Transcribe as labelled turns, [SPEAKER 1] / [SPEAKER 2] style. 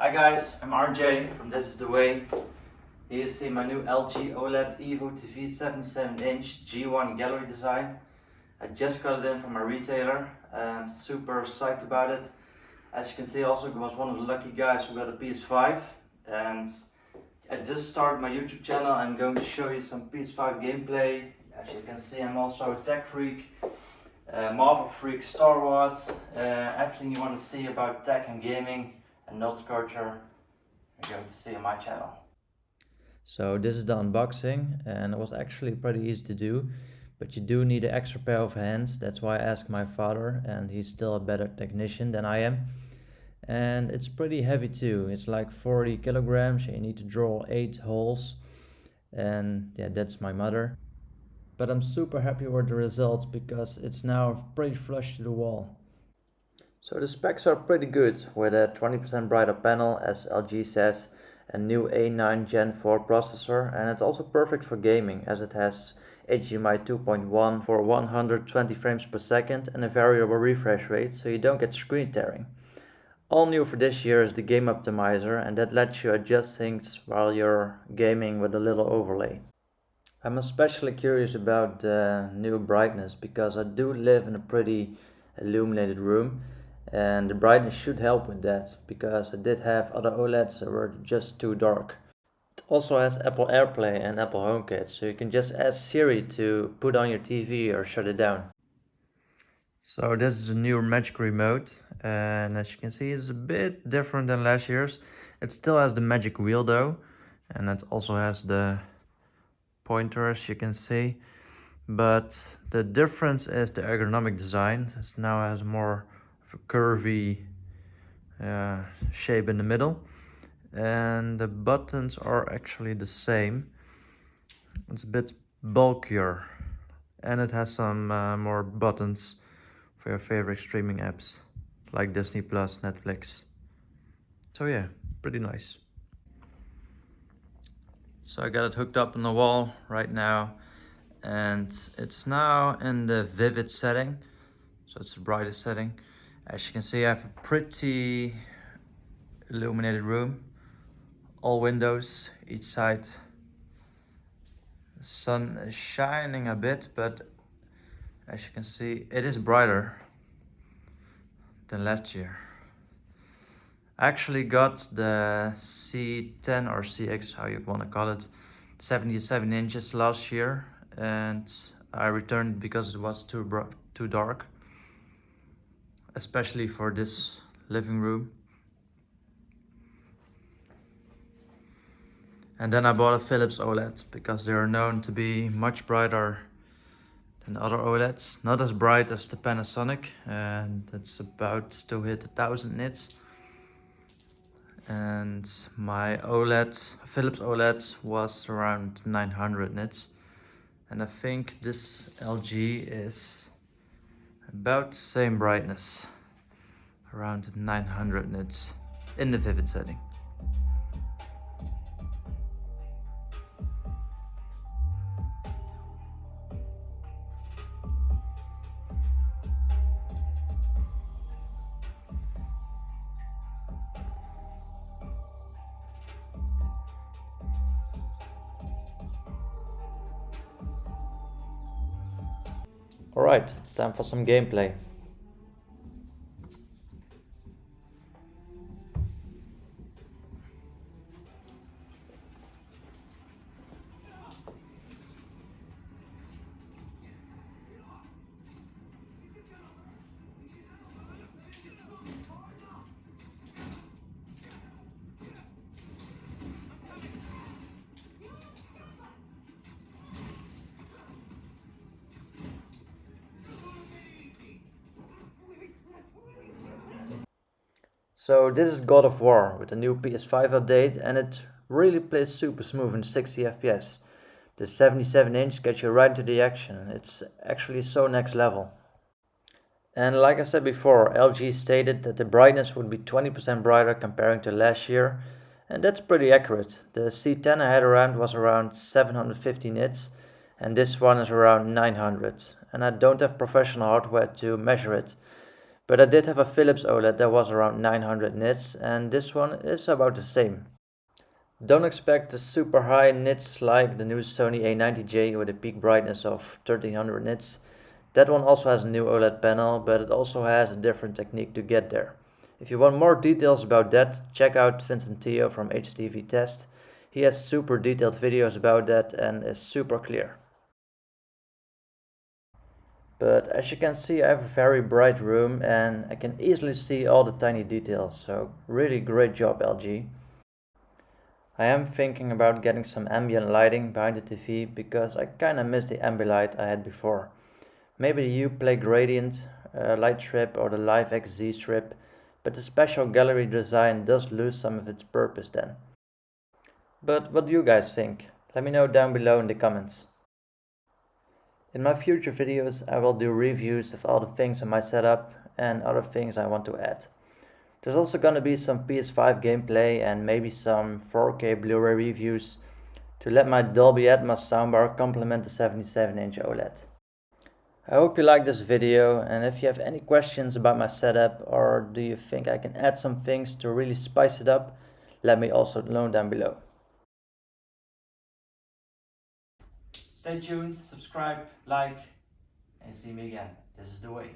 [SPEAKER 1] Hi guys, I'm RJ from This Is The Way. Here you see my new LG OLED Evo TV 77-inch G1 gallery design. I just got it in from my retailer. I'm super psyched about it. As you can see, also I was one of the lucky guys who got a PS5. And I just started my YouTube channel. I'm going to show you some PS5 gameplay. As you can see, I'm also a tech freak, Marvel freak, Star Wars, everything you want to see about tech and gaming and nerd culture, you're going to see on my channel. So this is the unboxing, and it was actually pretty easy to do, but you do need an extra pair of hands. That's why I asked my father, and he's still a better technician than I am. And it's pretty heavy too. It's like 40 kilograms. You need to draw 8 holes, and yeah, that's my mother. But I'm super happy with the results because it's now pretty flush to the wall. So the specs are pretty good, with a 20% brighter panel, as LG says, a new A9 Gen 4 processor, and it's also perfect for gaming as it has HDMI 2.1 for 120 frames per second and a variable refresh rate, so you don't get screen tearing. All new for this year is the game optimizer, and that lets you adjust things while you're gaming with a little overlay. I'm especially curious about the new brightness because I do live in a pretty illuminated room, and the brightness should help with that because I did have other OLEDs that were just too dark. It also has Apple AirPlay and Apple HomeKit, so you can just ask Siri to put on your TV or shut it down. So this is a new Magic Remote, and as you can see, it's a bit different than last year's. It still has the Magic Wheel though, and it also has the pointer, as you can see. But the difference is the ergonomic design. It now has more of a curvy shape in the middle, and the buttons are actually the same. It's a bit bulkier, and it has some more buttons for your favorite streaming apps like Disney Plus, Netflix. So yeah, pretty nice. So I got it hooked up on the wall right now, and it's now in the vivid setting, so it's the brightest setting. As you can see, I have a pretty illuminated room, all windows each side. The sun is shining a bit, but as you can see, it is brighter than last year. I actually got the C10 or CX, how you want to call it, 77 inches last year, and I returned because it was too dark, especially for this living room. And then I bought a Philips OLED because they are known to be much brighter than other OLEDs. Not as bright as the Panasonic, and it's about to hit 1000 nits. And my Philips OLED was around 900 nits. And I think this LG is about the same brightness, around 900 nits in the vivid setting. Alright, time for some gameplay. So this is God of War with a new PS5 update, and it really plays super smooth in 60 FPS. The 77 inch gets you right into the action. It's actually so next level. And like I said before, LG stated that the brightness would be 20% brighter comparing to last year, and that's pretty accurate. The C10 I had around was around 750 nits, and this one is around 900. And I don't have professional hardware to measure it, But I did have a Philips OLED that was around 900 nits, and this one is about the same. Don't expect the super high nits like the new Sony A90J with a peak brightness of 1300 nits. That one also has a new OLED panel, but it also has a different technique to get there. If you want more details about that, check out Vincent Teoh from HDTVTest. He has super detailed videos about that and is super clear. But as you can see, I have a very bright room and I can easily see all the tiny details, so really great job, LG. I am thinking about getting some ambient lighting behind the TV because I kinda miss the ambilight I had before. Maybe the Uplay gradient light strip or the Live XZ strip, but the special gallery design does lose some of its purpose then. But what do you guys think? Let me know down below in the comments. In my future videos I will do reviews of all the things in my setup and other things I want to add. There's also gonna be some PS5 gameplay and maybe some 4K Blu-ray reviews to let my Dolby Atmos soundbar complement the 77-inch OLED. I hope you liked this video, and if you have any questions about my setup or do you think I can add some things to really spice it up, let me also know down below. Stay tuned, subscribe, like, and see me again. This is the way.